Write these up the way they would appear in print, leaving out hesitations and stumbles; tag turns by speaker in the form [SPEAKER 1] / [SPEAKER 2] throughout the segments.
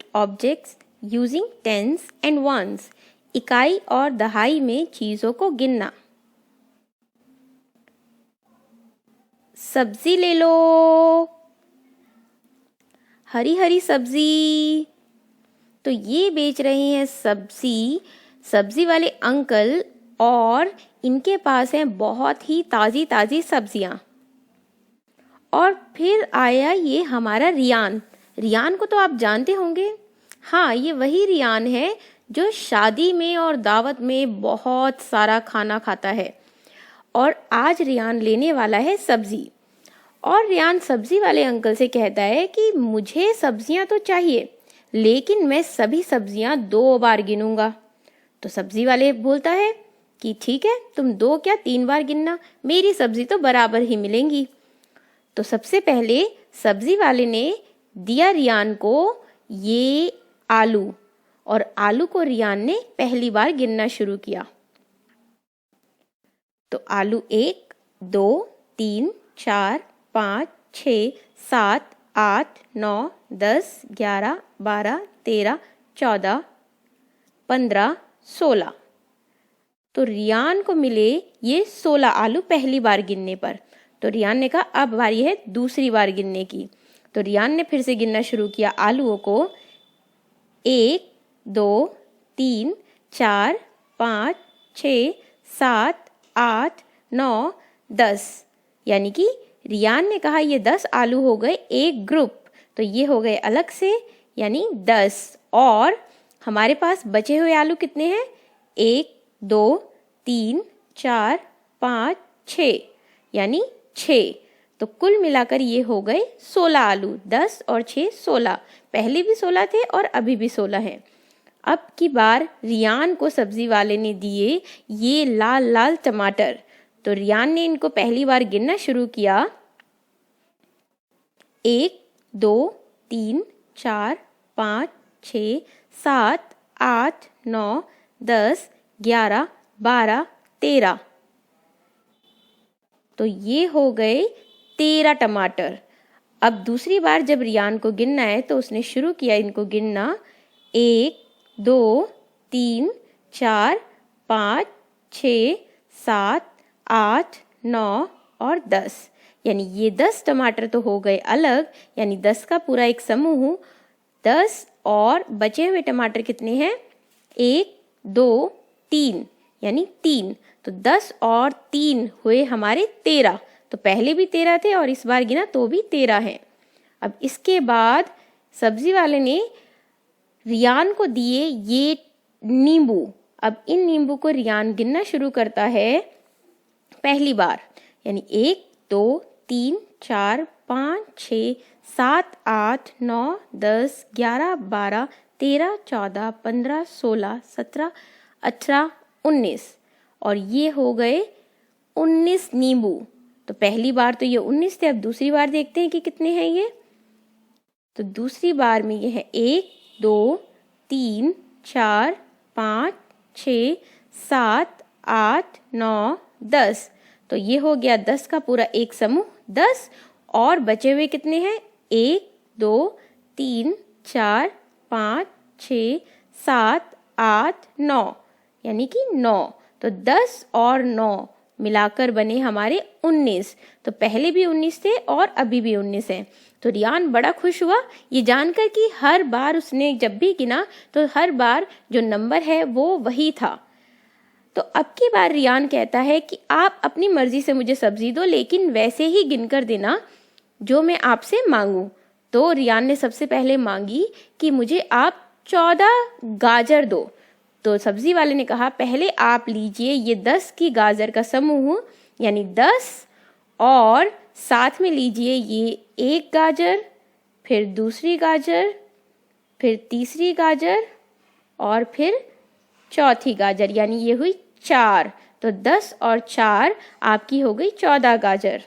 [SPEAKER 1] Count objects using tens and ones, इकाई और दहाई में चीजों को गिनना। सब्जी ले लो, हरी हरी सब्जी। तो ये बेच रहे हैं सब्जी, सब्जी वाले अंकल, और इनके पास हैं बहुत ही ताजी ताजी सब्जियां। और फिर आया ये हमारा रियान। रियान को तो आप जानते होंगे। हाँ, ये वही रियान है जो शादी में और दावत में बहुत सारा खाना खाता है। और आज रियान लेने वाला है सब्जी। और रियान सब्जी वाले अंकल से कहता है कि मुझे सब्जियां तो चाहिए, लेकिन मैं सभी सब्जियां 2 बार गिनूंगा। तो सब्जी वाले बोलता है कि ठीक है, तुम 2 क्या 3 बार गिनना, मेरी सब्जी तो बराबर ही मिलेंगी। तो सबसे पहले सब्जी वाले ने दिया रियान को ये आलू, और आलू को रियान ने पहली बार गिनना शुरू किया। तो आलू 1, 2, 3, 4, 5, 6, 7, 8, 9, 10, 11, 12, 13, 14, 15, 16। तो रियान को मिले ये 16 आलू पहली बार गिनने पर। तो रियान ने कहा अब बारी है दूसरी बार गिनने की। तो रियान ने फिर से गिनना शुरू किया आलूओं को। 1, 2, 3, 4, 5, 6, 7, 8, 9, 10। यानी कि रियान ने कहा ये 10 आलू हो गए एक ग्रुप, तो ये हो गए अलग से, यानी 10। और हमारे पास बचे हुए आलू कितने हैं? 1, 2, 3, 4, 5, 6, यानी 6। तो कुल मिलाकर ये हो गए 16 आलू। 10 और 6 16। पहले भी 16 थे और अभी भी 16 हैं। अब की बार रियान को सब्जी वाले ने दिए ये लाल लाल टमाटर। तो रियान ने इनको पहली बार गिनना शुरू किया। 1, 2, 3, 4, 5, 6, 7, 8, 9, 10, 11, 12, 13। तो ये हो गए 13 टमाटर। अब दूसरी बार जब रियान को गिनना है तो उसने शुरू किया इनको गिनना। 1, 2, 3, 4, 5, 6, 7, 8, 9 और 10। यानी ये 10 टमाटर तो हो गए अलग, यानी 10 का पूरा एक समूह। 10 और बचे हुए टमाटर कितने हैं? 1, 2, 3, यानी 3। तो 10 और 3 हुए हमारे 13। तो पहले भी 13 थे और इस बार गिना तो भी 13 हैं। अब इसके बाद सब्जी वाले ने रियान को दिए ये नींबू। अब इन नींबू को रियान गिनना शुरू करता है पहली बार, यानी 1, 2, 3, 4, 5, 6, 7, 8, 9, 10, 11, 12, 13, 14, 15, 16, 17, 18, 19। और ये हो गए 19 नींबू। तो पहली बार तो ये 19 थे। अब दूसरी बार देखते हैं कि कितने हैं ये। तो दूसरी बार में ये है 1, 2, 3, 4, 5, 6, 7, 8, 9, 10। तो ये हो गया 10 का पूरा एक समूह। 10 और बचे हुए कितने हैं? 1, 2, 3, 4, 5, 6, 7, 8, 9, यानी कि 9। तो 10 और 9 मिलाकर बने हमारे 19। तो पहले भी 19 थे और अभी भी 19 हैं। तो रियान बड़ा खुश हुआ ये जानकर कि हर बार उसने जब भी गिना तो हर बार जो नंबर है वो वही था। तो अब की बार रियान कहता है कि आप अपनी मर्जी से मुझे सब्जी दो, लेकिन वैसे ही गिनकर देना जो मैं आपसे मांगू। तो रियान ने सबसे पहले मांगी कि मुझे आप 14 गाजर दो। तो सब्जी वाले ने कहा पहले आप लीजिए ये 10 की गाजर का समूह, यानी 10, और साथ में लीजिए ये एक गाजर, फिर दूसरी गाजर, फिर तीसरी गाजर और फिर चौथी गाजर, यानी ये हुई 4। तो 10 और 4 आपकी हो गई 14 गाजर।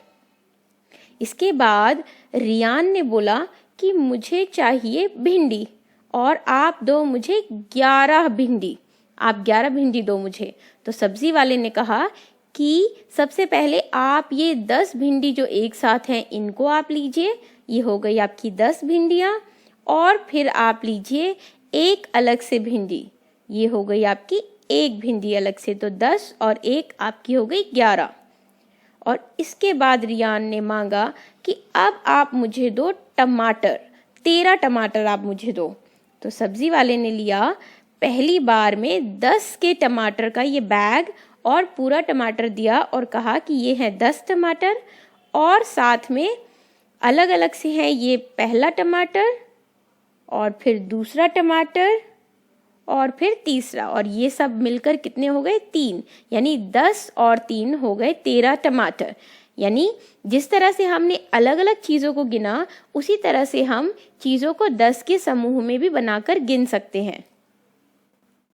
[SPEAKER 1] इसके बाद रियान ने बोला कि मुझे चाहिए भिंडी और आप दो मुझे 11 भिंडी। आप 11 भिंडी दो मुझे। तो सब्जी वाले ने कहा कि सबसे पहले आप ये 10 भिंडी जो एक साथ हैं इनको आप लीजिए, ये हो गई आपकी 10 भिंडियाँ। और फिर आप लीजिए एक अलग से भिंडी, ये हो गई आपकी एक भिंडी अलग से, तो 10 और एक आपकी हो गई 11। और इसके बाद रियान ने मांगा कि अब आप मुझे दो टमाटर, 13 टमाटर आप मुझे दो। तो सब्जी वाले ने लिया पहली बार में 10 के टमाटर का ये बैग और पूरा टमाटर दिया और कहा कि ये है 10 टमाटर, और साथ में अलग अलग से है ये पहला टमाटर और फिर दूसरा टमाटर और फिर तीसरा, और ये सब मिलकर कितने हो गए 3, यानी 10 और 3 हो गए 13 टमाटर। यानी जिस तरह से हमने अलग अलग चीज़ों को गिना, उसी तरह से हम चीज़ों को 10 के समूह में भी बनाकर गिन सकते हैं।